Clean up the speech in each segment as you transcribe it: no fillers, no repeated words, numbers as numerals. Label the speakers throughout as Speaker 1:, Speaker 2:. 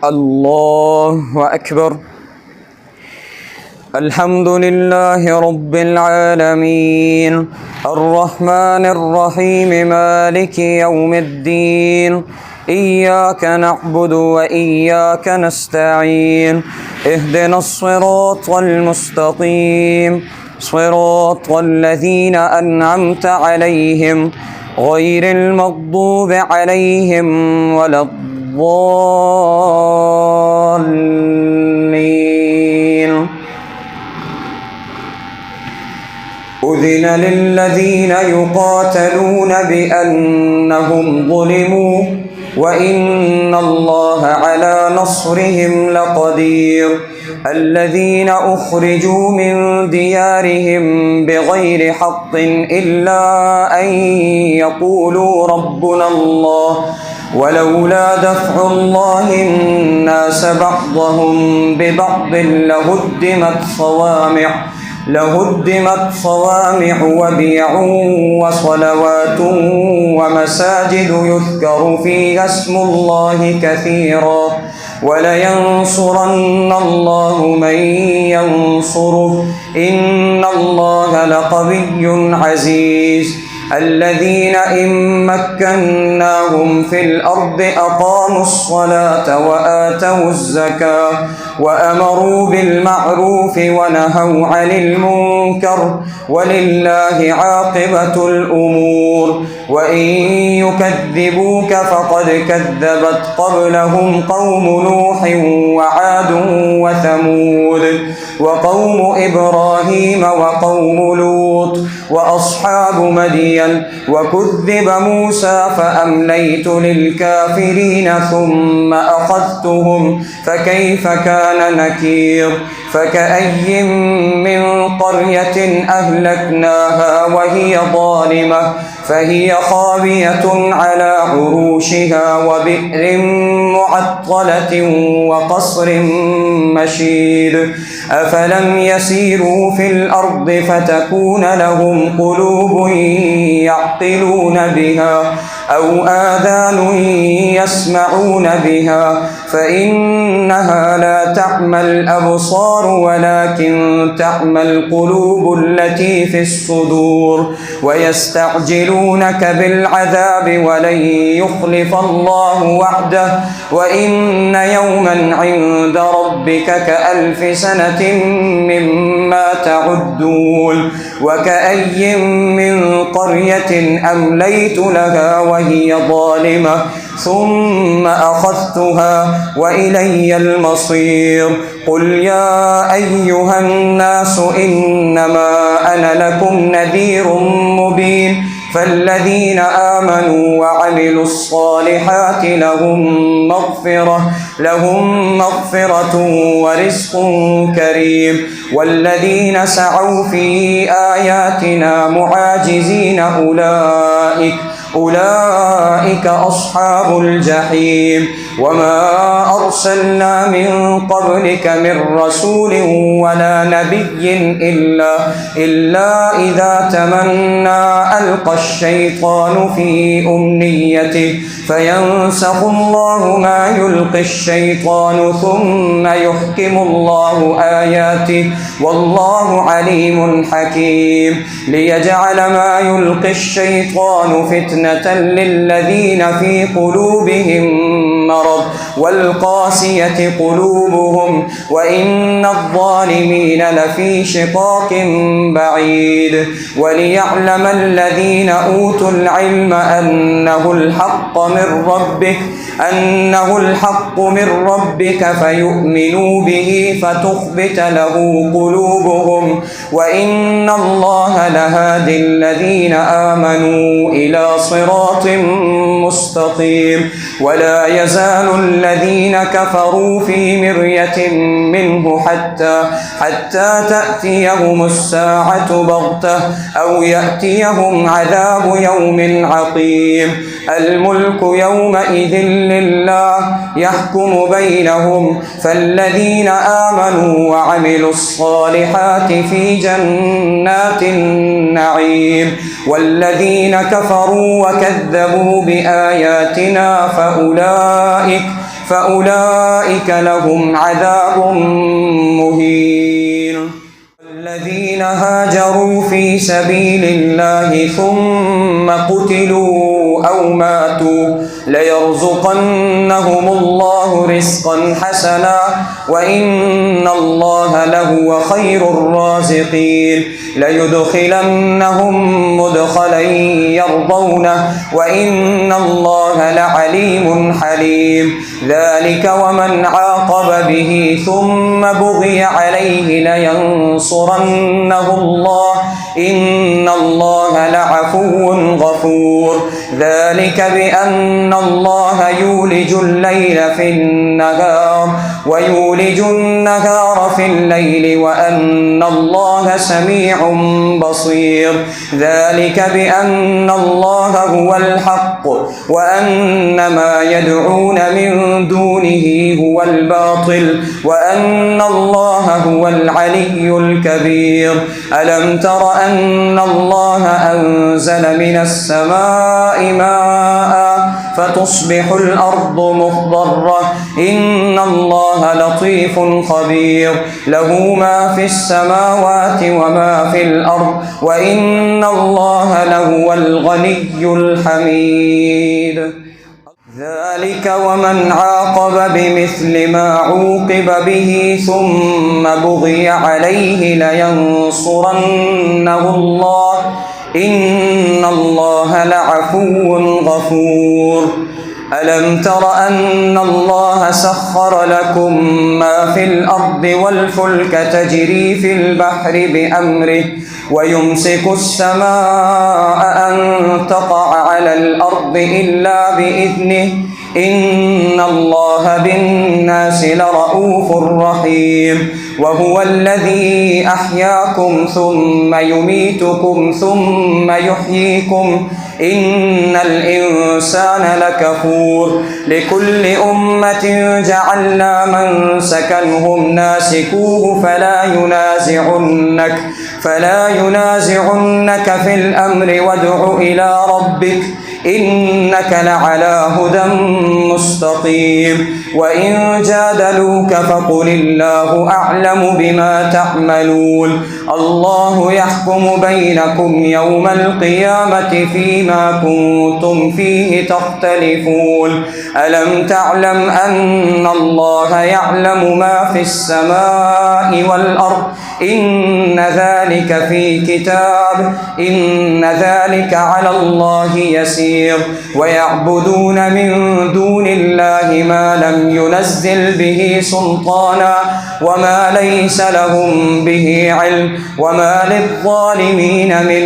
Speaker 1: الله أكبر. الحمد لله رب العالمين الرحمن الرحيم مالك يوم الدين إياك نعبد وإياك نستعين اهدنا الصراط المستقيم صراط الذين أنعمت عليهم غير المغضوب عليهم ولا الضالين. أذن للذين يقاتلون بأنهم ظلموا وإن الله على نصرهم لقدير. الذين أخرجوا من ديارهم بغير حق إلا أن يقولوا ربنا الله ولولا دفع الله الناس بعضهم ببعض لهدمت صوامع وبيع وصلوات ومساجد يذكر فيها اسم الله كثيرا ولينصرن الله من ينصره إن الله لقوي عزيز. الذين إن مكناهم في الأرض أقاموا الصلاة وآتوا الزكاة وأمروا بالمعروف ونهوا عن المنكر ولله عاقبة الأمور. وإن يكذبوك فقد كذبت قبلهم قوم نوح وعاد وثمود وقوم إبراهيم وقوم لوط وأصحاب مدين وكذب موسى فأمليت للكافرين ثم أخذتهم فكيف كان نكير. فكأي من قرية أهلكناها وهي ظالمة فهي خاوية على عروشها وبئر معطلة وقصر مشيد. أفلم يسيروا في الأرض فتكون لهم قلوب يعقلون بها أو آذان يسمعون بها فإنها لا تعمى الأبصار ولكن تعمى القلوب التي في الصدور. ويستعجلونك بالعذاب ولن يخلف الله وعده وإن يوما عند ربك كألف سنة مما تعدون. وكأي من قرية أمليت لها وهي ظالمة ثم أخذتها وإلي المصير. قل يا أيها الناس إنما أنا لكم نذير مبين. فالذين آمنوا وعملوا الصالحات لهم مغفرة ورزق كريم. والذين سعوا في آياتنا معاجزين أولئك أصحاب الجحيم. وما أرسلنا من قبلك من رسول ولا نبي إلا إذا تمنى ألقى الشيطان في أمنيته فينسخ الله ما يلقي الشيطان ثم يحكم الله آياته والله عليم حكيم. ليجعل ما يلقي الشيطان فتنة للذين في قلوبهم مرض والقاسية قلوبهم وإن الظالمين لفي شقاق بعيد. وليعلم الذين أوتوا العلم أنه الحق من ربك فيؤمنوا به فتخبت له قلوبهم وإن الله لهادي الذين آمنوا إلى صراط مستقيم. ولا يزال الذين كفروا في مرية منه حتى تأتيهم الساعة بغتة أو يأتيهم عذاب يوم عقيم. الملك يومئذ لله يحكم بينهم فالذين آمنوا وعملوا الصالحات في جنات النعيم والذين كفروا وكذبوا بآياتنا فأولئك لهم عذاب مهين. الذين هاجروا في سبيل الله ثم قتلوا أو ماتوا ليرزقنهم الله رزقا حسنا وإن الله لهو خير الرازقين. ليدخلنهم مدخلا يرضونه وإن الله لعليم حليم. ذلك ومن عاقب به ثم بغي عليه لينصرنه الله إن الله لعفو غفور. ذلك بأن الله يولج الليل في النهار ويولج النهار في الليل وأن الله سميع بصير. ذلك بأن الله هو الحق وأن ما يدعون من دونه هو الباطل وأن الله هو العلي الكبير. ألم تر أن الله أنزل من السماء ماء فتصبح الأرض مخضرة إن الله لطيف خبير. له ما في السماوات وما في الأرض وإن الله لهو الغني الحميد. ذلك ومن عاقب بمثل ما عوقب به ثم بغي عليه لينصرنه الله إن الله لعفو غفور. ألم تر أن الله سخر لكم ما في الأرض والفلك تجري في البحر بأمره ويمسك السماء أن تقع على الأرض إلا بإذنه إن الله بالناس لرؤوف رحيم. وهو الذي أحياكم ثم يميتكم ثم يحييكم إن الإنسان لكفور. لكل أمة جعلنا منسكا هم ناسكوه فلا ينازعنك في الأمر وادع إلى ربك إنك لعلى هدى مستقيم. وإن جادلوك فقل الله أعلم بما تعملون. الله يحكم بينكم يوم القيامة فيما كنتم فيه تختلفون. ألم تعلم أن الله يعلم ما في السماء والأرض إن ذلك في كتاب إن ذلك على الله يسير. ويعبدون من دون الله ما لم ينزل به سلطانا وما ليس لهم به علم وما للظالمين من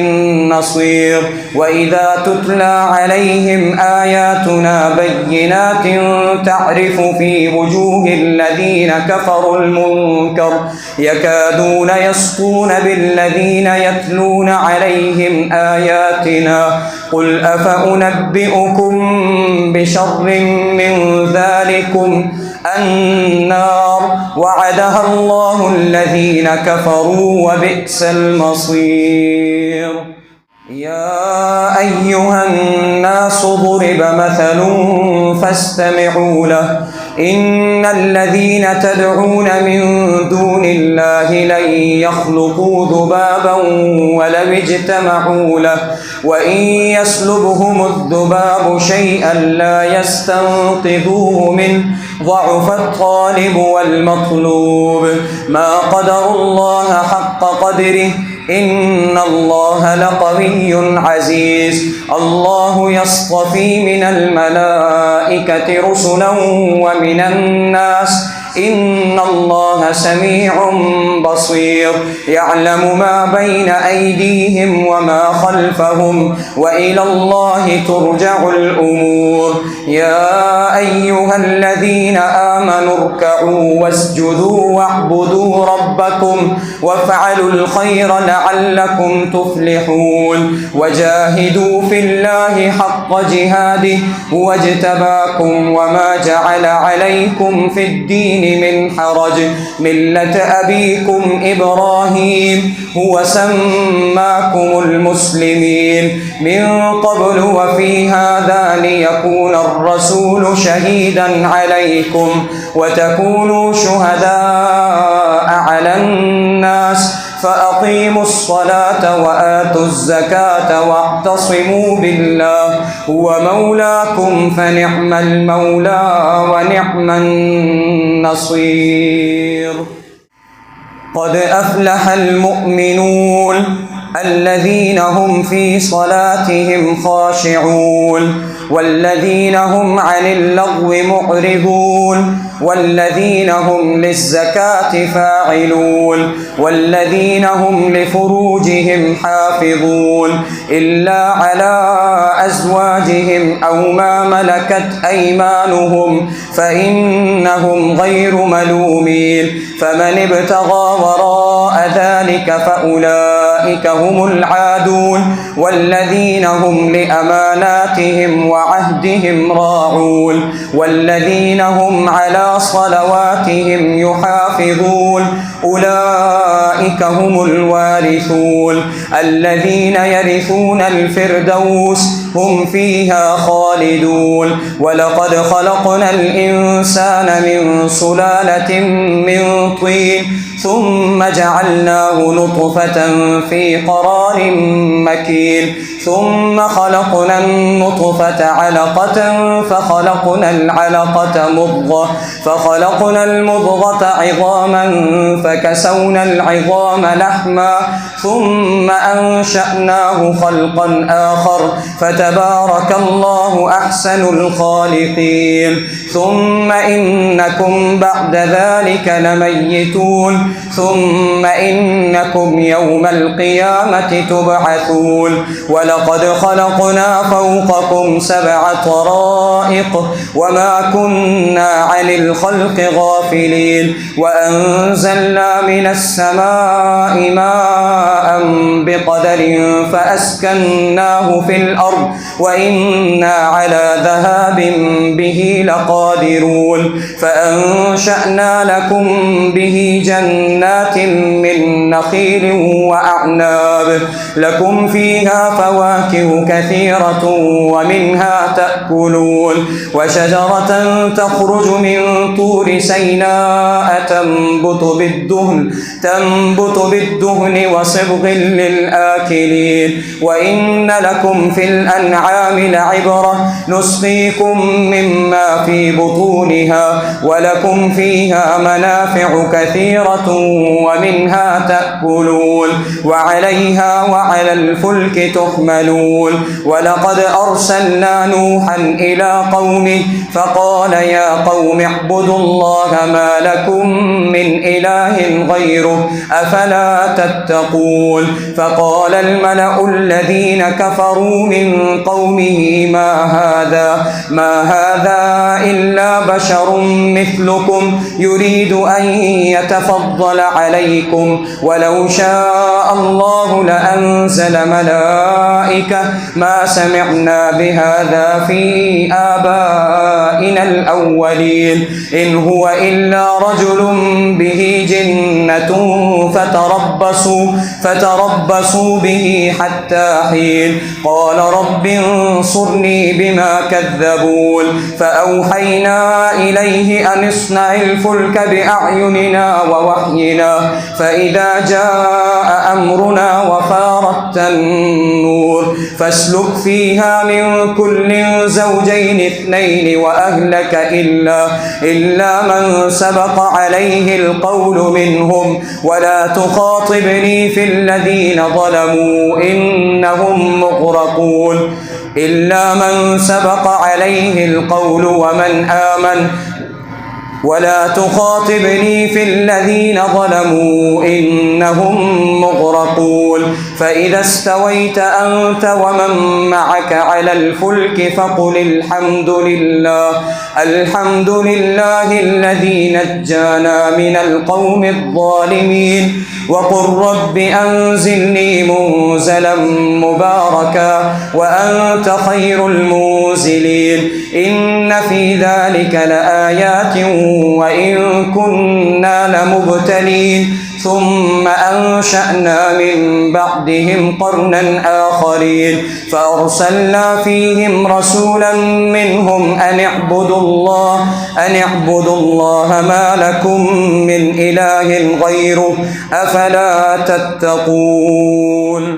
Speaker 1: نصير. وإذا تتلى عليهم آياتنا بينات تعرف في وجوه الذين كفروا المنكر يكادون يسطون بالذين يتلون عليهم آياتنا قل أفأنبئكم بشر من ذلكم النار وعدها الله الذين كفروا وبئس المصير. يا أيها الناس ضرب مثل فاستمعوا له إن الذين تدعون من دون الله لن يخلقوا ذبابا ولو اجتمعوا له وإن يسلبهم الذباب شيئا لا يستنقذوه منه ضعف الطالب والمطلوب. ما قدروا الله حق قدره إن الله لقوي عزيز. الله يصطفي من الملائكة رسلا ومن الناس إن الله سميع بصير. يعلم ما بين أيديهم وما خلفهم وإلى الله ترجع الأمور. يا أيها الذين آمنوا اركعوا واسجدوا واعبدوا ربكم وافعلوا الخير لعلكم تفلحون وجاهدوا في الله حق جهاده هو اجتباكم وما جعل عليكم في الدين من حرج ملة أبيكم إبراهيم هو سماكم المسلمين من قبل وفي هذا ليكون الرسول شهيدا عليكم وتكونوا شهداء على الناس فأقيموا الصلاة وآتوا الزكاة واعتصموا بالله هو مولاكم فنعم المولى ونعم النصير. قد أفلح المؤمنون الذين هم في صلاتهم خاشعون والذين هم عن اللغو معرضون والذين هم للزكاة فاعلون والذين هم لفروجهم حافظون إلا على أزواجهم أو ما ملكت أيمانهم فإنهم غير ملومين فمن ابتغى وراء ذلك فأولئك هم العادون والذين هم لأماناتهم وعهدهم راعون والذين هم على صلواتهم يحافظون أولئك هم الوارثون الذين يرثون الفردوس هم فيها خالدون. ولقد خلقنا الإنسان من سلالة من طين ثم جعلناه نطفة في قرار مكين ثم خلقنا النطفة علقة فخلقنا العلقة مضغة فخلقنا المضغة عظاما فكسونا العظام لحما ثم أنشأناه خلقا آخر فتبارك الله أحسن الخالقين. ثم إنكم بعد ذلك لميتون ثم إنكم يوم القيامة تبعثون. ولقد خلقنا فوقكم 7 طرائق وما كنا عن الخلق غافلين وأنزلنا من السماء ماء بقدر فأسكناه في الأرض وإنا على ذهاب به لقادرون فأنشأنا لكم به جنات من نخيل وأعناب لكم فيها فواكه كثيرة ومنها تأكلون وشجرة تخرج من طور سيناء تنبت بالدهن وصبغ للآكلين. وإن لكم في الأنعام لعبرة نسقيكم مما في بطونها ولكم فيها منافع كثيرة ومنها تأكلون وعليها وعلى الفلك تحملون. ولقد أرسلنا نوحا إلى قومه فقال يا قوم اعبدوا الله ما لكم من إله غيره أفلا تتقون. فقال الملأ الذين كفروا من قومه ما هذا إلا بشر مثلكم يريد أن يتفضل عليكم ولو شاء الله لأنزل ملائكة ما سمعنا بهذا في آبائنا الأولين إن هو إلا رجل به جنة فتربصوا به حتى حين. قال رب انصرني بما كذبون. فأوحينا إليه أن اصنع الفلك بأعيننا ووحينا فإذا جاء أمرنا وفارت النور فاسلك فيها من كل زوجين 2 وأهلك إلا من سبق عليه القول منهم ولا تخاطبني في الذين ظلموا إنهم مغرقون. إلا من سبق عليه القول ومن آمن ولا تخاطبني في الذين ظلموا إنهم مغرقون فإذا استويت أنت ومن معك على الفلك فقل الحمد لله الذي نجانا من القوم الظالمين وقل رب أنزلني منزلا مباركا وأنت خير المنزلين إن في ذلك لآيات وإن كنا لمبتلين ثم أنشأنا من بعدهم قرنا آخرين فأرسلنا فيهم رسولا منهم أن اعبدوا الله ما لكم من إله غيره أفلا تتقون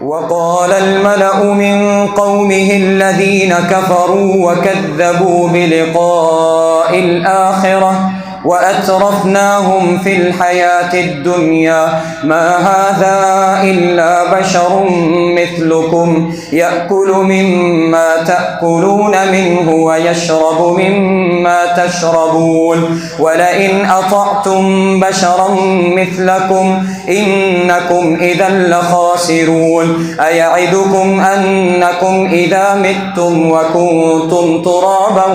Speaker 1: وقال الملأ من قومه الذين كفروا وكذبوا بلقاء الآخرة وأترفناهم في الحياة الدنيا ما هذا إلا بشر مثلكم يأكل مما تأكلون منه ويشرب مما تشربون ولئن أطعتم بشرا مثلكم إنكم إذا لخاسرون أيعدكم أنكم إذا متم وكنتم ترابا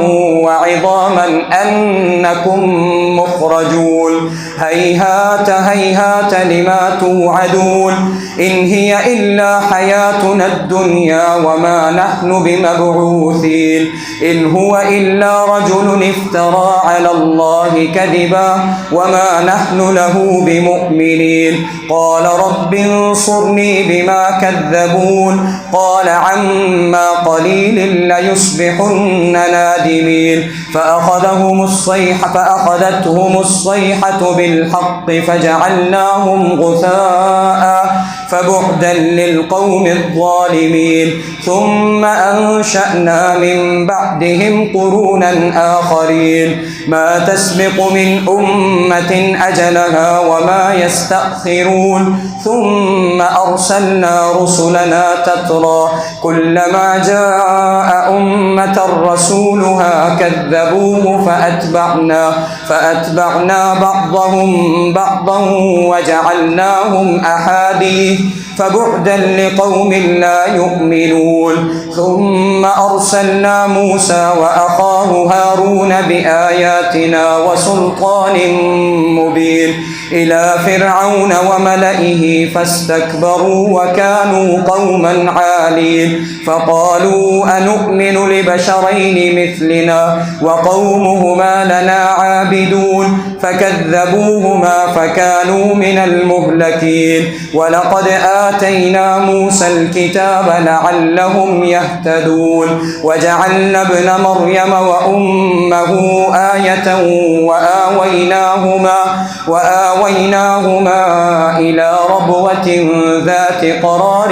Speaker 1: وعظاما أنكم مخرجون هيهات لما توعدون إن هي إلا حياتنا الدنيا وما نحن بمبعوثين إن هو إلا رجل افترى على الله كذبا وما نحن له بمؤمنين قال رب انصرني بما كذبون قال عما قليل ليصبحن نادمين فأخذتهم الصيحة بالحق فجعلناهم غثاء فبعدا للقوم الظالمين ثم أنشأنا من بعدهم قرونا آخرين ما تسبق من أمة أجلها وما يستأخرون ثم أرسلنا رسلنا تترى كلما جاء أمة رسولها كذبوه فأتبعنا بعضهم بعضا وجعلناهم أحاديث فبعدا لقوم لا يؤمنون ثم أرسلنا موسى وأخاه هارون بآياتنا وسلطان مبين إلى فرعون وملئه فاستكبروا وكانوا قوما عالين فقالوا أنؤمن لبشرين مثلنا وقومهما لنا عابدون فكذبوهما فكانوا من المهلكين ولقد آتينا موسى الكتاب لعلهم يهتدون وجعلنا ابن مريم وأمه آية وآويناهما إلى ربوة ذات قرار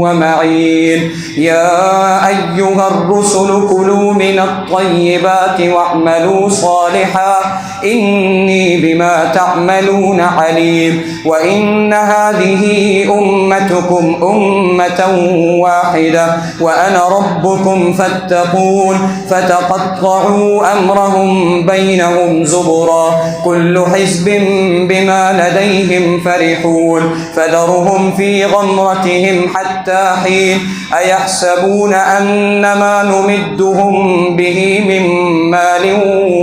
Speaker 1: ومعين يا أيها الرسل كلوا من الطيبات واعملوا صالحا إني بما تعملون عليم وإن هذه أمتكم أمة واحدة وأنا ربكم فاتقون فتقطعوا أمرهم بينهم زبرا كل حزب بما لديهم فرحون فذرهم في غمرتهم حتى حين أيحسبون أن ما نمدهم به من مال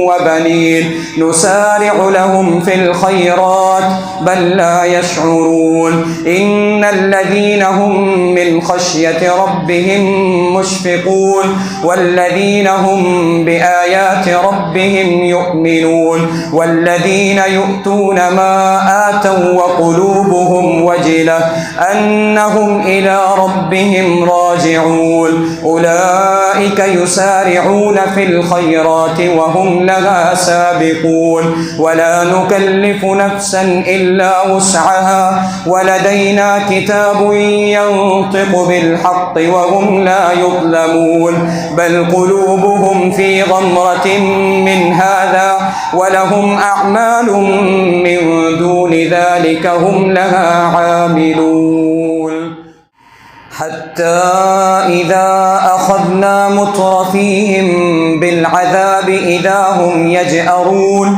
Speaker 1: وبنين نسارع لهم في الخيرات بل لا يشعرون إن الذين هم من خشية ربهم مشفقون والذين هم بآيات ربهم يؤمنون والذين يؤتون ما آتوا وقلوبهم وجلة أنهم إلى ربهم راجعون أولئك يسارعون في الخيرات وهم لها سابقون ولا نكلف نفسا إلا وسعها ولدينا كتاب ينطق بالحق وهم لا يظلمون بل قلوبهم في غمرة من هذا ولهم أعمال من دون ذلك هم لها عاملون حتى حتى إذا أخذنا مترفيهم بالعذاب إذا هم يجأرون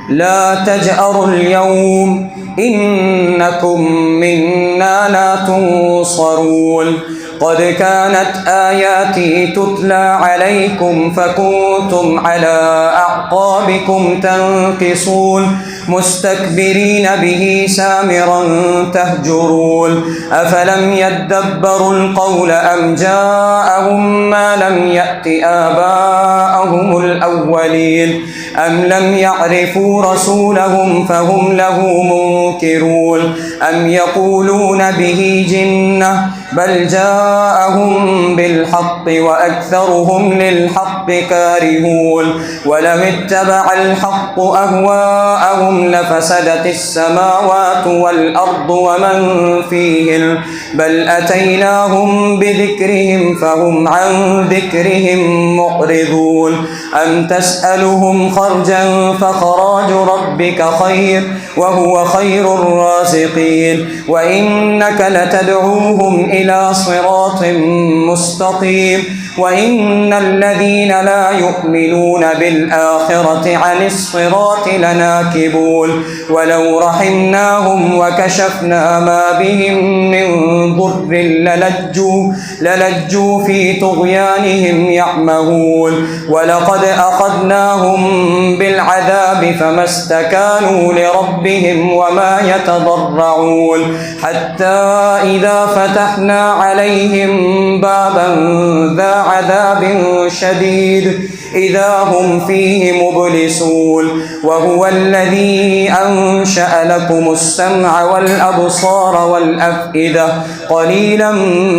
Speaker 1: لا تجأروا اليوم إنكم منا لا تنصرون قد كانت آياتي تتلى عليكم فكنتم على أعقابكم تنكصون مستكبرين به سامرا تهجرون أفلم يدبروا القول أم جاءهم ما لم يأت آباءهم الأولين أم لم يعرفوا رسولهم فهم له منكرون أم يقولون به جنة بل جاءهم بالحق وأكثرهم للحق كارهون ولو اتبع الحق أهواءهم لفسدت السماوات والأرض ومن فيهن بل أتيناهم بذكرهم فهم عن ذكرهم معرضون أم تسألهم خرجا فخراج ربك خير وهو خير الرازقين وإنك لتدعوهم إلى صراط مستقيم وإن الذين لا يؤمنون بالآخرة عن الصراط لناكبون ولو رحمناهم وكشفنا ما بهم من ضر للجوا في طغيانهم يعمهون ولقد أخذناهم بالعذاب فما استكانوا لربهم وما يتضرعون حتى إذا فتحنا عليهم بابا ذا عذاب شديد إذا هم فيه مبلسون وهو الذي أنشأ لكم السمع والأبصار والأفئدة قليلا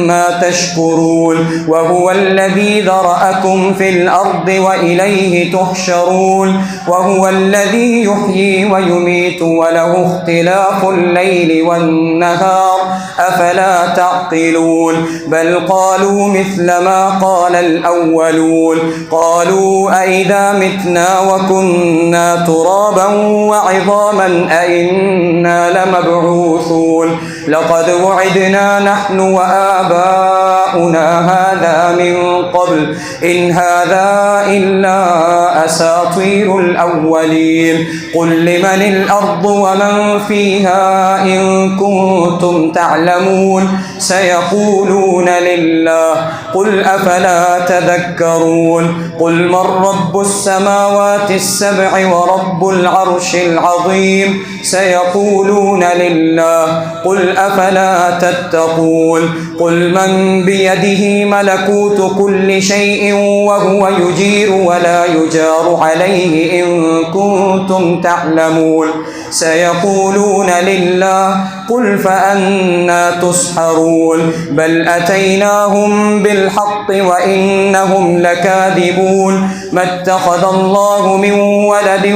Speaker 1: ما تشكرون وهو الذي ذرأكم في الأرض وإليه تحشرون وهو الذي يحيي ويميت وله اختلاف الليل والنهار أفلا تعقلون بل قالوا مثل ما قال الأولون قالوا أئذا متنا وكنا ترابا وعظاما أئنا لمبعوثون لقد وعدنا نحن وآباؤنا هذا من قبل إن هذا إلا أساطير الأولين قل لمن الأرض ومن فيها إن كنتم تعلمون سيقولون لله قل أفلا تذكرون قل من رب السماوات السبع ورب العرش العظيم سيقولون لله قل أفلا تتقون قل من بيده ملكوت كل شيء وهو يجير ولا يجار عليه إن كنتم تعلمون سيقولون لله قل فأنا تسحرون بل أتيناهم بالحق وإنهم لكاذبون ما اتخذ الله من ولد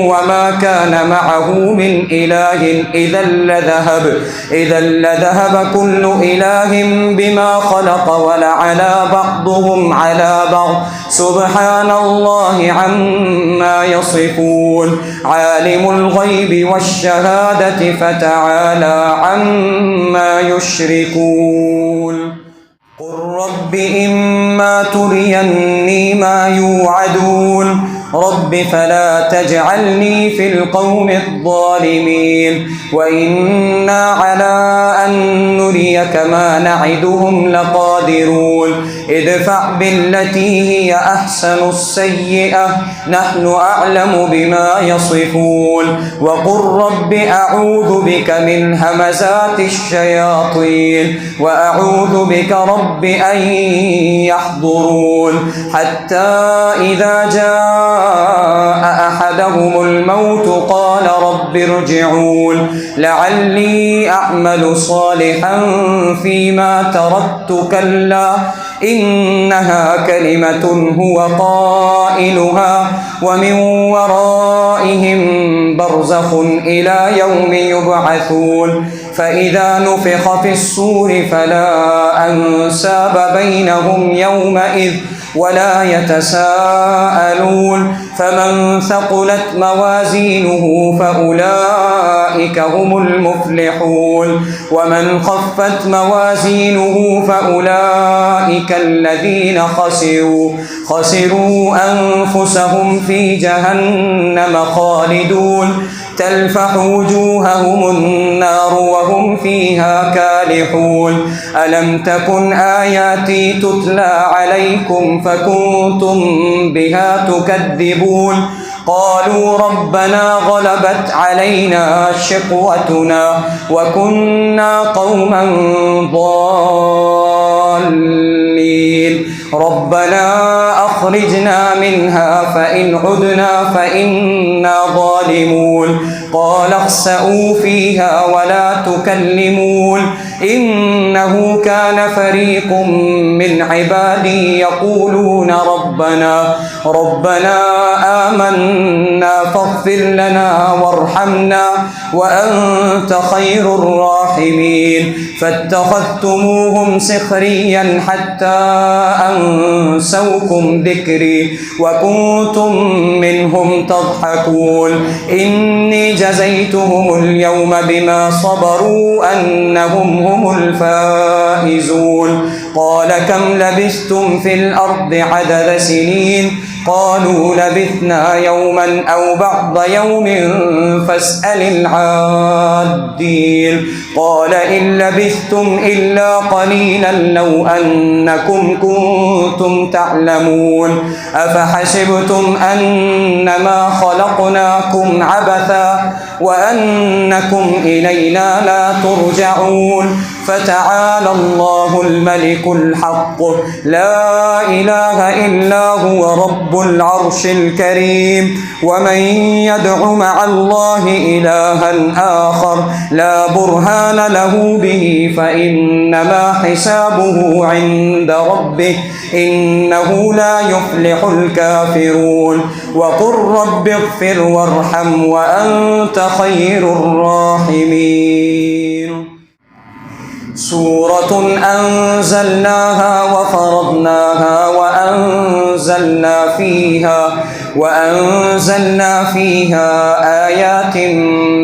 Speaker 1: وما كان معه من إله إذا لذهب كل إله بما خلق ولعلى بعضهم على بعض سبحان الله عما يصفون عالم الغيب والشهادة فتعالى عما يشركون قل رب إما تريني ما يوعدون رب فلا تجعلني في القوم الظالمين وإنا على أن نريك ما نعدهم لقادرون ادفع بالتي هي أحسن السيئة نحن أعلم بما يصفون وقل رب أعوذ بك من همزات الشياطين وأعوذ بك رب أن يحضرون حتى إذا جاء أحدهم الموت قال رب ارجعون لعلي أعمل صالحا فيما تركت كلا إنها كلمة هو قائلها ومن ورائهم برزخ إلى يوم يبعثون فإذا نفخ في الصور فلا أنساب بينهم ولا يتساءلون فمن ثقلت موازينه فأولئك هم المفلحون ومن خفت موازينه فأولئك الذين خسروا أنفسهم في جهنم خالدون تلفح وجوههم النار وهم فيها كالحون ألم تكن آياتي تتلى عليكم فكنتم بها تكذبون قالوا ربنا غلبت علينا شقوتنا وكنا قوما ضالين ربنا أخرجنا منها فإن عدنا فإنا ظالمون قال اخسئوا فيها ولا تكلمون إنه كان فريق من عبادي يقولون ربنا آمنا فاغفر لنا وارحمنا وأنت خير الراحمين فاتخذتموهم سخريا حتى أنسوكم ذكري وكنتم منهم تضحكون إني جزيتهم اليوم بما صبروا أنهم هم الفائزون قال كم لبثتم في الأرض عدد سنين قالوا لبثنا يوما أو بعض يوم فاسأل العادين قال إن لبثتم إلا قليلا لو أنكم كنتم تعلمون أفحسبتم أنما خلقناكم عبثا وأنكم إلينا لا ترجعون فتعالى الله الملك الحق لا إله إلا هو رب العرش الكريم ومن يدع مع الله إلها آخر لا برهان له به فإنما حسابه عند ربه إنه لا يفلح الكافرون وقل رب اغفر وارحم وأنت خير الراحمين سورة أنزلناها وفرضناها وأنزلنا فيها آيات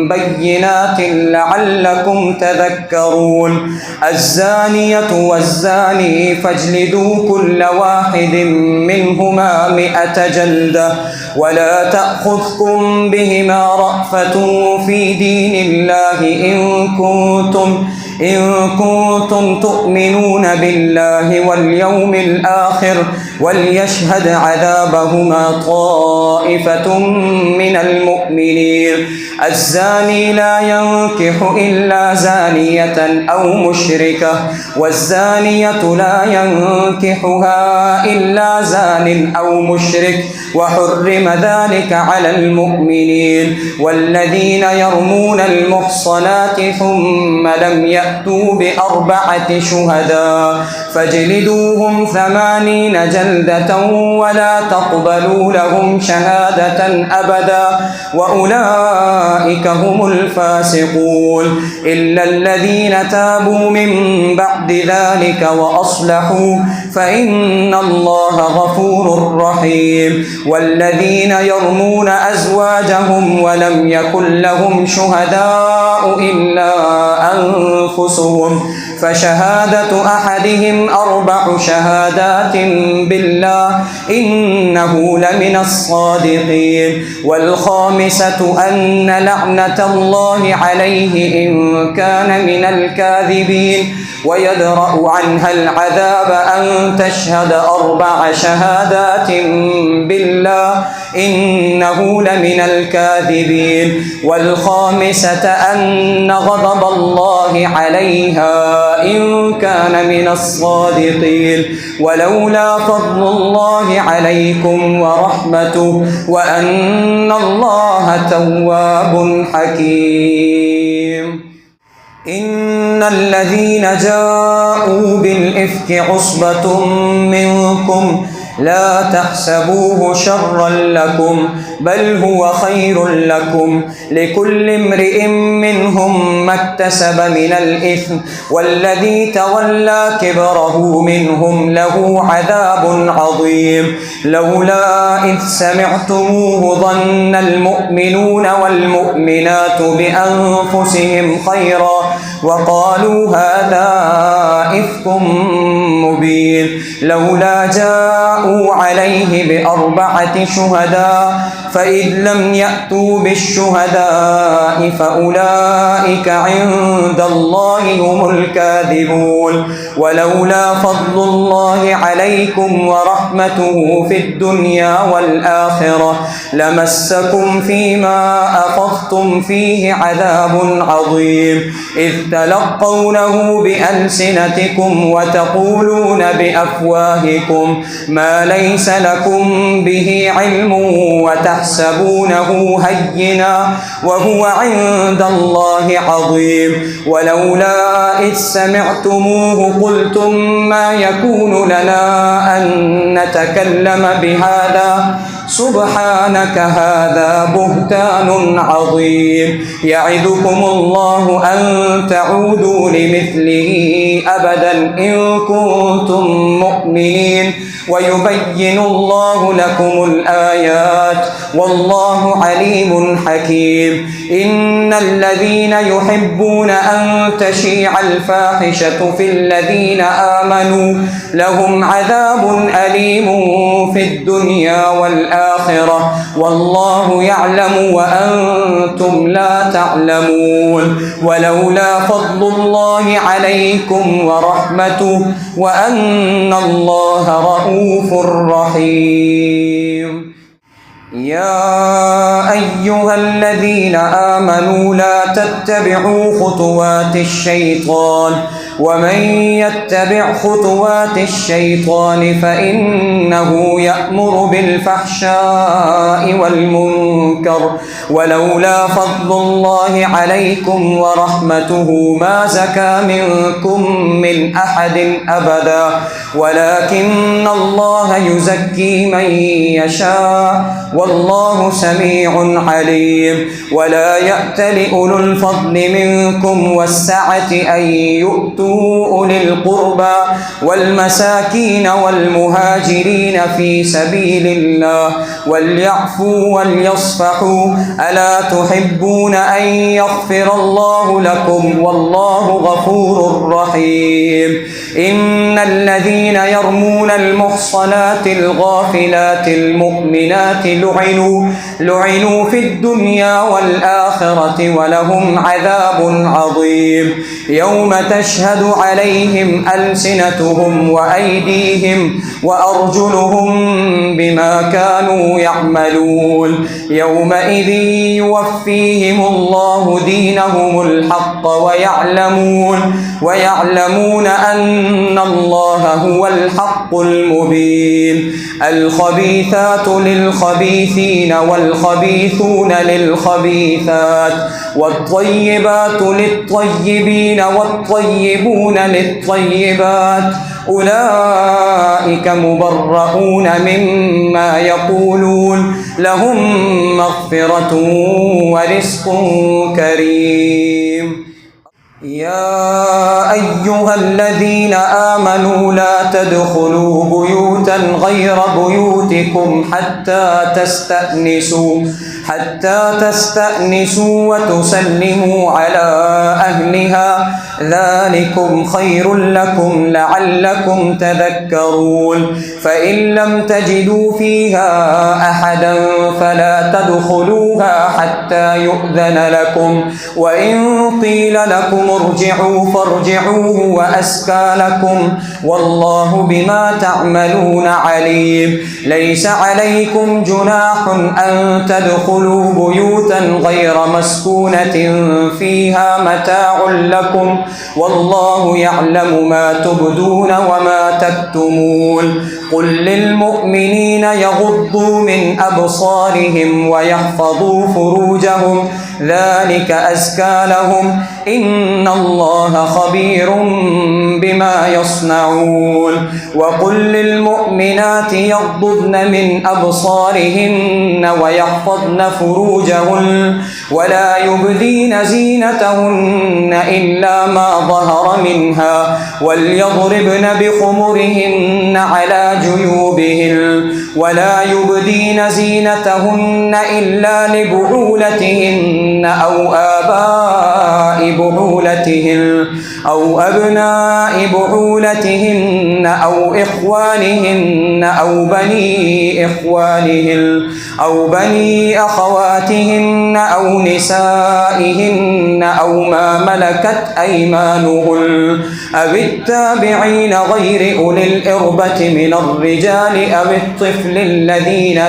Speaker 1: بينات لعلكم تذكرون الزانية والزاني فاجلدوا كل واحد منهما 100 جلدة ولا تأخذكم بهما رأفة في دين الله إن كنتم تؤمنون بالله واليوم الآخر وليشهد عذابهما طائفة من المؤمنين الزاني لا ينكح إلا زانية أو مشركة والزانية لا ينكحها إلا زان أو مشرك وحرم ذلك على المؤمنين والذين يرمون المحصنات ثم لم يأتوا ب4 شهداء فاجلدوهم 80 جلدة ولا تقبلوا لهم شهادة أبدا وأولئك هم الفاسقون إلا الذين تابوا من بعد ذلك وأصلحوا فإن الله غفور رحيم والذين يرمون أزواجهم ولم يكن لهم شهداء إلا أنفسهم فشهادة أحدهم 4 شهادات بالله إنه لمن الصادقين والخامسة أن لعنة الله عليه إن كان من الكاذبين ويدرأ عنها العذاب أن تشهد 4 شهادات بالله إنه لمن الكاذبين والخامسة أن غضب الله عليها إن كان من الصادقين ولولا فضل الله عليكم ورحمته وأن الله تواب حكيم إن الذين جاءوا بالإفك عصبة منكم لا تحسبوه شرا لكم بل هو خير لكم لكل امرئ منهم ما اكتسب من الإثم والذي تولى كبره منهم له عذاب عظيم لولا إذ سمعتموه ظن المؤمنون والمؤمنات بأنفسهم خيرا وقالوا هذا إفك مبين لولا جاءوا عليه بأربعة شهداء فإذ لم يأتوا بالشهداء فأولئك عند الله هم الكاذبون ولولا فضل الله عليكم ورحمته في الدنيا والآخرة لمسكم فيما أخذتم فيه عذاب عظيم إذ تلقونه بألسنتكم وتقولون بأفواهكم ما ليس لكم به علم وتحسبونه هينا وهو عند الله عظيم ولولا إذ سمعتموه قلتم ما يكون لنا أن نتكلم بهذا سبحانك هذا بهتان عظيم يعظكم الله أن تعودوا لمثله أبدا إن كنتم مؤمنين ويبين الله لكم الآيات والله عليم حكيم إن الذين يحبون أن تشيع الفاحشة في الذين آمنوا لهم عذاب أليم في الدنيا والآخرة والله يعلم وأنتم لا تعلمون ولولا فضل الله عليكم ورحمته وأن الله رؤوف رحيم يا أيها الذين آمنوا لا تتبعوا خطوات الشيطان ومن يتبع خطوات الشيطان فإنه يأمر بالفحشاء والمنكر ولولا فضل الله عليكم ورحمته ما زكى منكم من أحد أبدا ولكن الله يزكي من يشاء والله سميع عليم ولا يأتل أولو الفضل منكم والسعة أن يؤتوا أولي القربى والمساكين والمهاجرين في سبيل الله وليعفوا وليصفحوا ألا تحبون أن يغفر الله لكم والله غفور رحيم إن الذين يرمون المحصنات الغافلات المؤمنات لعنوا في الدنيا والآخرة ولهم عذاب عظيم يوم تشهد عليهم ألسنتهم وأيديهم وأرجلهم بما كانوا يعملون يومئذ يوفيهم الله دينهم الحق ويعلمون أن الله هو الحق المبين الخبيثات للخبيثين والخبيثون للخبيثات والطيبات للطيبين والطيبون للطيبات أولئك مبرؤون مما يقولون لهم مغفرة ورزق كريم يا أيها الذين آمنوا لا تدخلوا بيوتا غير بيوتكم حتى تستأنسوا وتسلموا على أهلها ذلكم خير لكم لعلكم تذكرون فإن لم تجدوا فيها أحدا فلا تدخلوها حتى يؤذن لكم وإن قيل لكم ارجعوا فارجعوا وأزكى لكم والله بما تعملون عليم ليس عليكم جناح أن تدخلوا بيوتا غير مسكونة فيها متاع لكم والله يعلم ما تبدون وما تكتمون قل للمؤمنين يغضوا من أبصارهم ويحفظوا فروجهم ذلك أزكى لهم إن الله خبير بما يصنعون وقل للمؤمنات يغضضن من أبصارهن ويحفظن فروجهن ولا يبدين زينتهن إلا ما ظهر منها وليضربن بخمرهن على جيوبهن ولا يبدين زينتهن إلا لبعولتهن أو آباء بعولتهن أو أبناء بعولتهن أو إخوانهن أو بني إخوانهن أو بني أخواتهن أو نسائهن أو ما ملكت أيمانهن أو التابعين غير أولي الإربة من الرجال أو الطفل الذين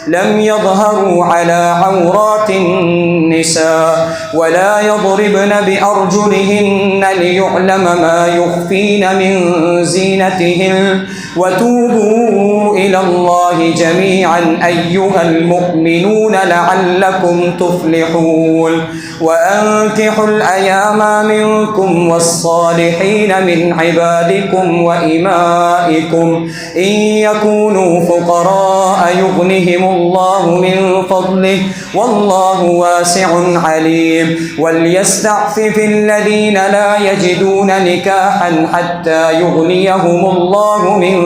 Speaker 1: لم يظهروا على عورات النساء ولا يضربن بأرجلهن ليعلم ما يخفين من زينتهن وتوبوا إلى الله جميعا أيها المؤمنون لعلكم تفلحون وأنكحوا الأيام منكم والصالحين من عبادكم وإمائكم إن يكونوا فقراء يغنهم الله من فضله والله واسع عليم وليستعفف الذين لا يجدون نكاحا حتى يغنيهم الله من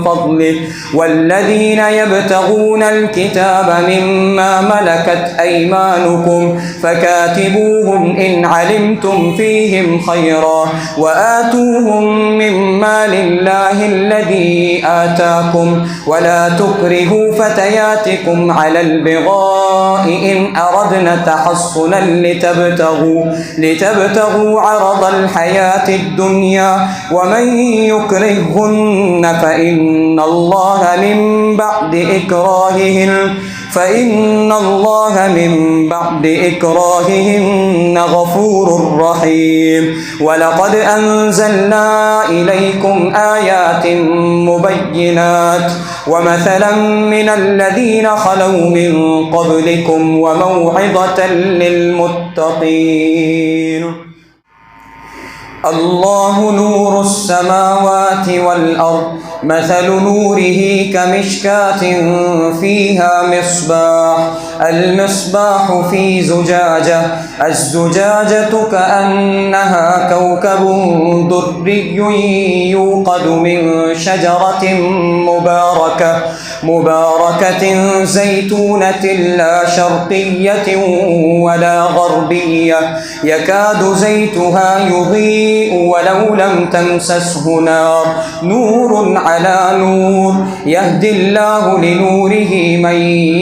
Speaker 1: فضله والذين يبتغون الكتاب مما ملكت أيمانكم فكاتبوهم إن علمتم فيهم خيرا وآتوهم من مال الله الذي آتاكم ولا تكرهوا فتياتكم على البغاء إن أردنا تحصنا لتبتغوا عرض الحياة الدنيا ومن يكرههن فإن الله من بعد إكراههن غفور رحيم ولقد أنزلنا إليكم آيات مبينات ومثلا من الذين خلوا من قبلكم وموعظة للمتقين الله نور السماوات والأرض مثل نوره كمشكاة فيها المصباح في زجاجة الزجاجة كأنها كوكب دري يوقد من شجرة مباركة زيتونة لا شرقية ولا غربية يكاد زيتها يضيء ولو لم تمسسه نار نور على نور يهدي الله لنوره من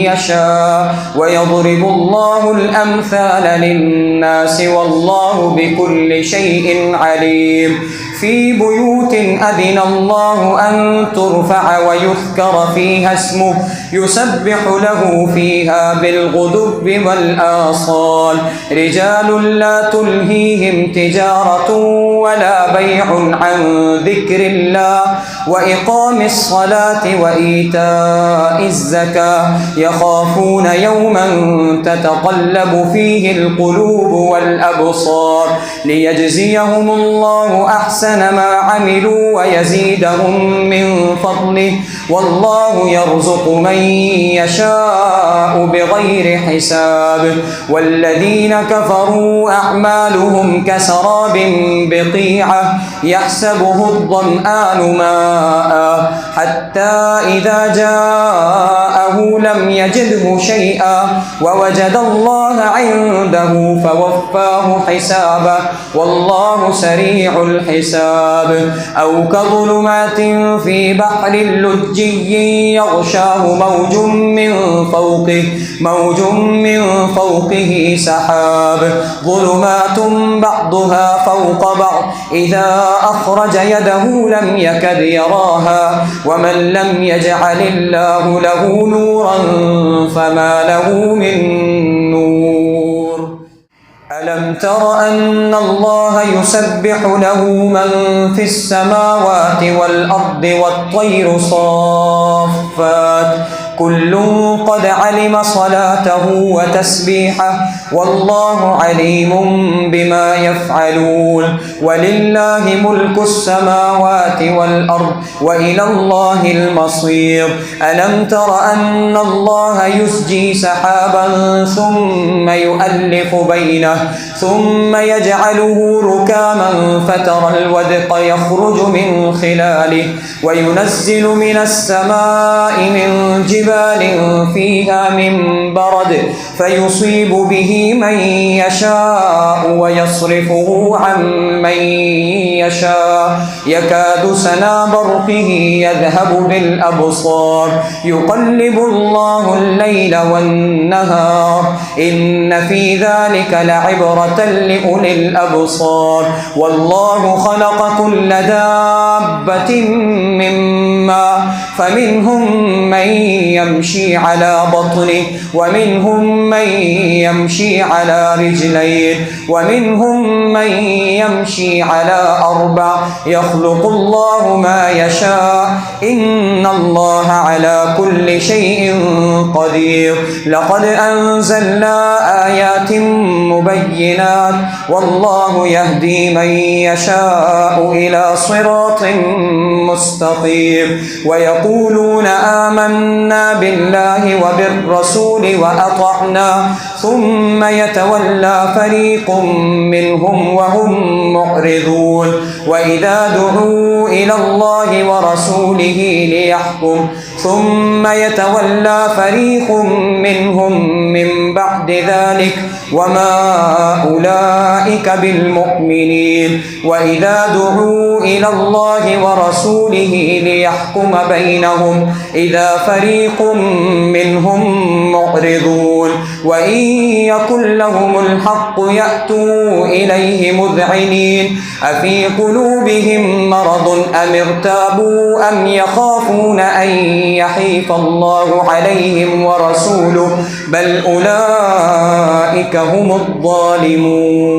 Speaker 1: يشاء ويضرب الله الأمثال للناس والله بكل شيء عليم في بيوت أذن الله أن ترفع ويذكر فيها اسمه يسبح له فيها بالغدو والآصال رجال لا تلهيهم تجارة ولا بيع عن ذكر الله وإقام الصلاة وإيتاء الزكاة يخافون يوما تتقلب فيه القلوب والأبصار ليجزيهم الله أحسن ما عملوا ويزيدهم من فضله والله يرزق من يشاء بغير حساب والذين كفروا أعمالهم كسراب بقيعة يحسبه الظمآن ماء حتى إذا جاءه لم يجده شيئا ووجد الله عنده فوفاه حسابه والله سريع الحساب أو كظلمات في بحر لجي يغشاه موج من فوقه سحاب ظلمات بعضها فوق بعض إذا أخرج يده لم يكد يراها ومن لم يجعل الله له نورا فما له من نور ألم تر أن الله يسبح له من في السماوات والأرض والطير صافات كل قد علم صلاته وتسبيحه والله عليم بما يفعلون ولله ملك السماوات والأرض وإلى الله المصير ألم تر أن الله يسجي سحابا ثم يؤلف بينه ثم يجعله ركاما فترى الودق يخرج من خلاله وينزل من السماء من جبال فيها من برد فيصيب به من يشاء ويصرفه عن من يشاء يكاد سنا برقه يذهب بالأبصار يقلب الله الليل والنهار إن في ذلك لعبرة لأولي الأبصار والله خلق كل دابة مما فمنهم من يمشي على بطنه ومنهم من يمشي على رجلين ومنهم من يمشي على أربع يخلق الله ما يشاء إن الله على كل شيء قدير لقد أنزلنا آيات مبينات والله يهدي من يشاء إلى صراط مستقيم ويقولون آمنا بالله وبالرسول وأطعنا ثم يتولى فريق منهم وهم معرضون وإذا دعوا إلى الله ورسوله ليحكم ثم يتولى فريق منهم من بعد ذلك وما أولئك بالمؤمنين وإذا دعوا إلى الله ورسوله ليحكم بينهم إذا فريق منهم معرضون وإن يكن لهم الحق يأتوا إليه مذعنين أفي قلوبهم مرض أم ارتابوا أم يخافون أن يحيف الله عليهم ورسوله بل أولئك هم الظالمون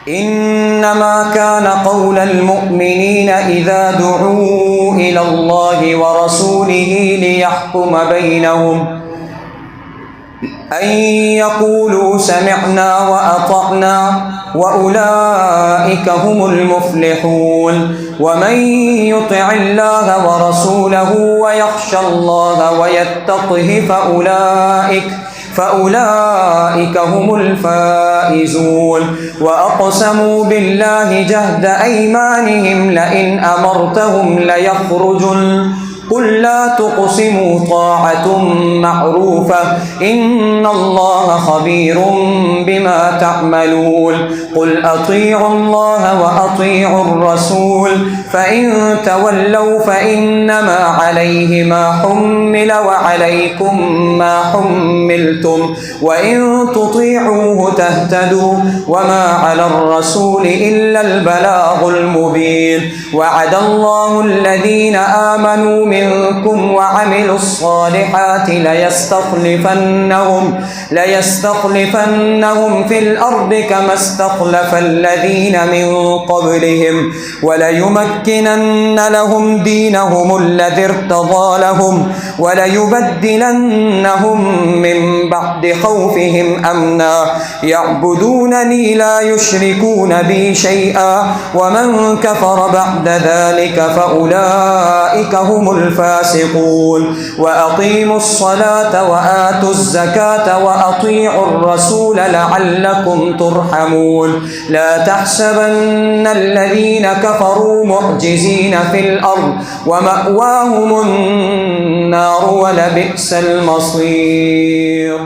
Speaker 1: إنما كان قول المؤمنين إذا دعوا إلى الله ورسوله ليحكم بينهم أن يقولوا سمعنا وأطعنا وأولئك هم المفلحون ومن يطع الله ورسوله ويخشى الله ويتقه فأولئك هم الفائزون وأقسموا بالله جهد أيمانهم لئن أمرتهم ليخرجن قل لا تقسموا طاعة معروفة إن الله خبير بما تعملون قل أطيعوا الله وأطيعوا الرسول فإن تولوا فإنما عليه ما حمل وعليكم ما حملتم وإن تطيعوه تهتدوا وما على الرسول إلا البلاغ المبين وعد الله الذين آمنوا منكم وعملوا الصالحات ليستخلفنهم في الأرض كما استخلف الذين من قبلهم وليمكنن لهم دينهم الذي ارتضى لهم وليبدلنهم من بعد خوفهم أمنا يعبدونني لا يشركون بي شيئا ومن كفر بعد ذلك فأولئك هم الفاسقون وأقيموا الصلاة وآتوا الزكاة وأطيعوا الرسول لعلكم ترحمون لا تحسبن الذين كفروا معجزين في الأرض ومأواهم النار ولبئس المصير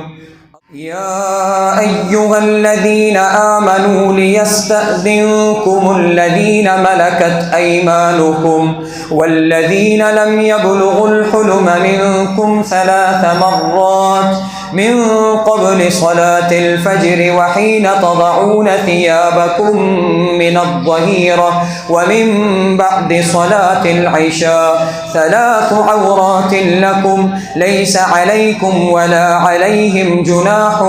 Speaker 1: يا أيها الذين آمنوا ليستأذنكم الذين ملكت أيمانكم والذين لم يبلغوا الحلم منكم 3 مرات من قبل صلاة الفجر وحين تضعون ثيابكم من الظهيرة ومن بعد صلاة العشاء 3 عورات لكم ليس عليكم ولا عليهم جناح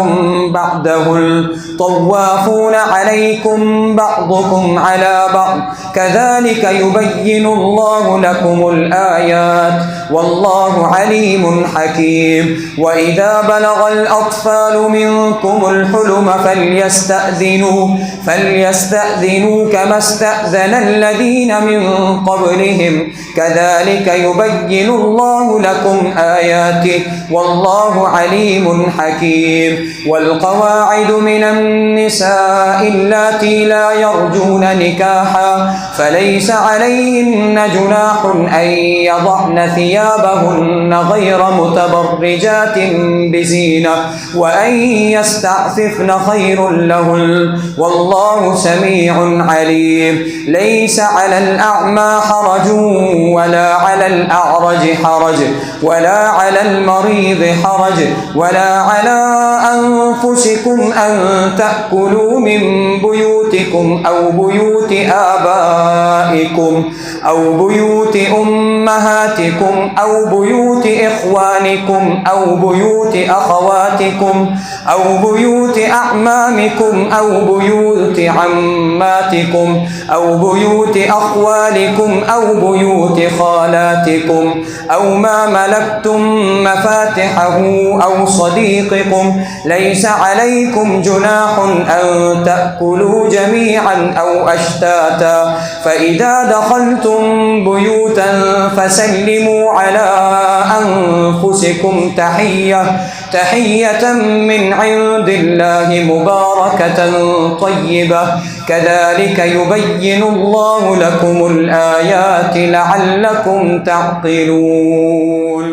Speaker 1: بعدهن طوافون عليكم بعضكم على بعض كذلك يبين الله لكم الآيات والله عليم حكيم. وإذا بلغ الأطفال منكم الحلم فليستأذنوا كما استأذن الذين من قبلهم كذلك يبين الله لكم آياته والله عليم حكيم. والقواعد من النساء اللاتي لا يرجون نكاحا فليس عليهن جناح أن يضعن ثيابهن غير متبرجات بزينة وأن يستعففن خير لهن والله سميع عليم. ليس على الأعمى حرج ولا على الأعرج حرج ولا على المريض حرج ولا على أنفسكم أن تأكلوا من بيوتكم أو بيوت آبائكم أو بيوت أمهاتكم أو بيوت إخوانكم أو بيوت أخواتكم أو بيوت أعمامكم أو بيوت عماتكم أو بيوت أخوالكم أو بيوت خالاتكم أو ما ملكتم مفاتحه أو صديقكم ليس عليكم جناح أن تأكلوا جميعا أو أشتاتا فإذا دخلتم بيوتا فسلموا على أنفسكم تحية من عند الله مباركة طيبة كذلك يبين الله لكم الآيات لعلكم تعقلون.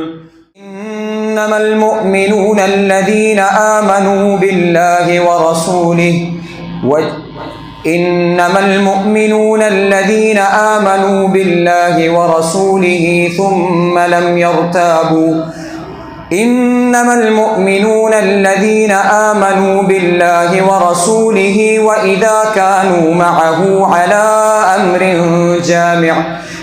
Speaker 1: إنما المؤمنون الذين آمنوا بالله ورسوله ثم لم يرتابوا. إنما المؤمنون الذين آمنوا بالله ورسوله وإذا كانوا معه على أمر جامع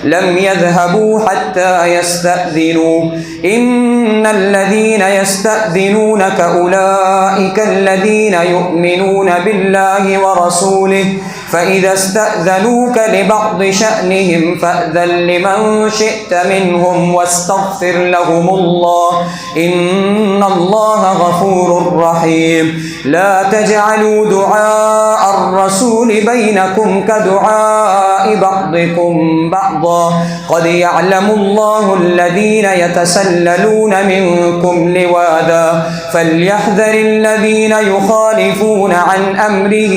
Speaker 1: لم يذهبوا حتى يستأذنوا. إن الذين يستأذنونك أولئك الذين يؤمنون بالله ورسوله فإذا استأذنوك لبعض شأنهم فأذن لمن شئت منهم واستغفر لهم الله إن الله غفور رحيم. لا تجعلوا دعاء الرسول بينكم كدعاء بعضكم بعضا قد يعلم الله الذين يتسللون منكم لواذا فليحذر الذين يخالفون عن أمره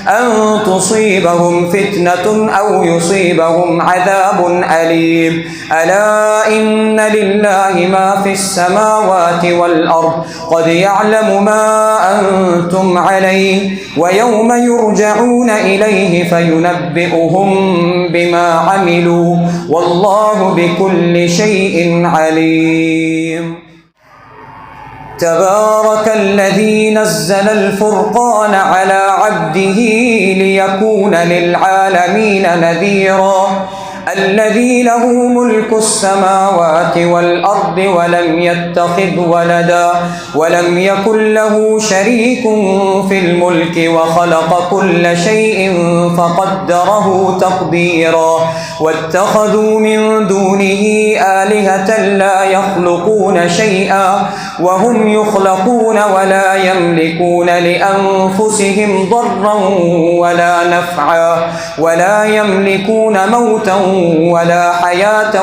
Speaker 1: أن تصيبهم فتنة أو يصيبهم عذاب أليم. ألا إن لله ما في السماوات والأرض قد يعلم ما أنتم عليه ويوم يرجعون إليه فينبئهم بما عملوا والله بكل شيء عليم. تبارك الذي نزل الفرقان على عبده ليكون للعالمين نذيرا الذي له ملك السماوات والأرض ولم يتخذ ولدا ولم يكن له شريك في الملك وخلق كل شيء فقدره تقديرا واتخذوا من دونه آلهة لا يخلقون شيئا وهم يخلقون ولا يملكون لأنفسهم ضرا ولا نفعا ولا يملكون موتا ولا حياة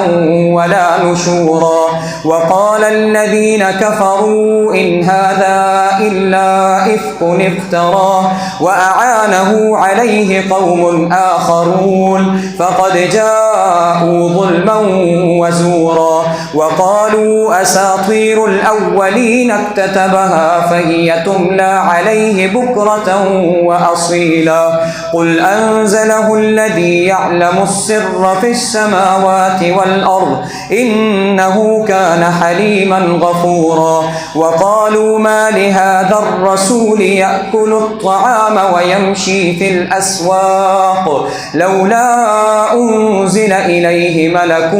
Speaker 1: ولا نشورا. وقال الذين كفروا إن هذا إلا إفك افتراه وأعانه عليه قوم آخرون فقد جاءوا ظلما وزورا. وقالوا أساطير الأولين اكتتبها فهي تملى عليه بكرة وأصيلا قل أنزله الذي يعلم السر في السماوات والأرض إنه كان حليما غفورا وقالوا ما لهذا الرسول يأكل الطعام ويمشي في الأسواق لولا أنزل إليه ملك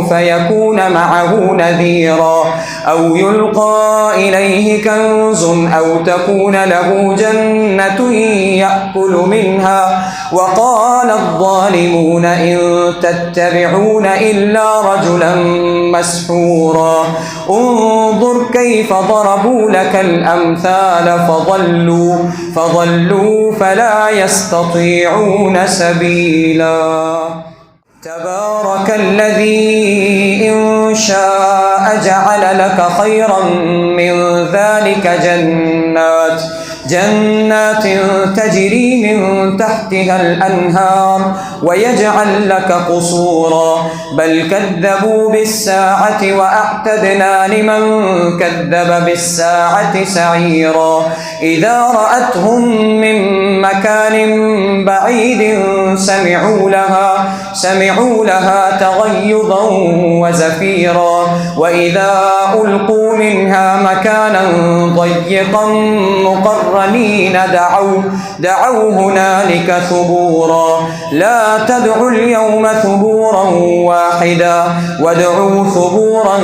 Speaker 1: فيكون معه نذيرا أو يلقى إليه كنز أو تكون له جنة يأكل منها وقال الظالمون إن تتبعون إلا رجلا مسحورا انظر كيف ضربوا لك الأمثال فضلوا فلا يستطيعون سبيلا تبارك الذي إن شاء جعل لك خيرا من ذلك جنات تجري من تحتها الأنهار ويجعل لك قصورا بل كذبوا بالساعة وأعتدنا لمن كذب بالساعة سعيرا إذا رأتهم من مكان بعيد سمعوا لها تغيظا وزفيرا وإذا ألقوا منها مكانا ضيقا مقرنين دعوا هنالك ثبورا لا تدعوا اليوم ثبورا واحدا وادعوا ثبورا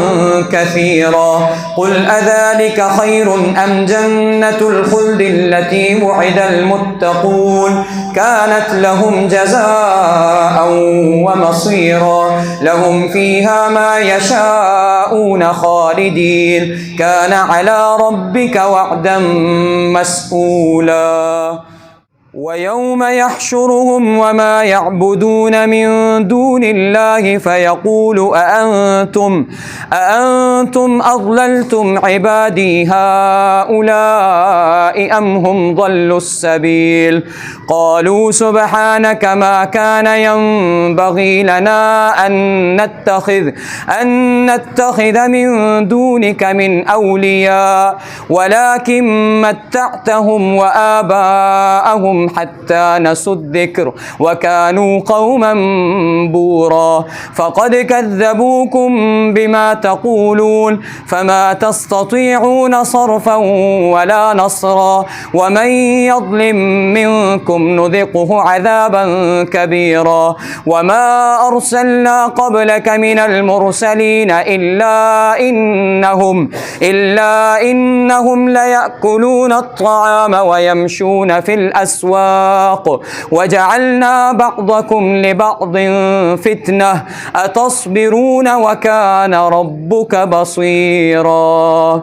Speaker 1: كثيرا قل أذلك خير أم جنة الخلد التي وعد المتقون كانت لهم جزاء ومصيرا لهم فيها ما يشاءون خالدين كان على ربك وعدا مسئولا ويوم يحشرهم وما يعبدون من دون الله فيقول أأنتم أضللتم عبادي هؤلاء أم هم ضلوا السبيل قالوا سبحانك ما كان ينبغي لنا أن نتخذ من دونك من أولياء ولكن متعتهم وآباءهم حتى نسوا الذكر وكانوا قوما بورا فقد كذبوكم بما تقولون فما تستطيعون صرفا ولا نصرا ومن يظلم منكم نذقه عذابا كبيرا وما أرسلنا قبلك من المرسلين إلا إنهم ليأكلون الطعام ويمشون في الأسواق وجعلنا بعضكم لبعض فتنة أتصبرون وكان ربك بصيرا.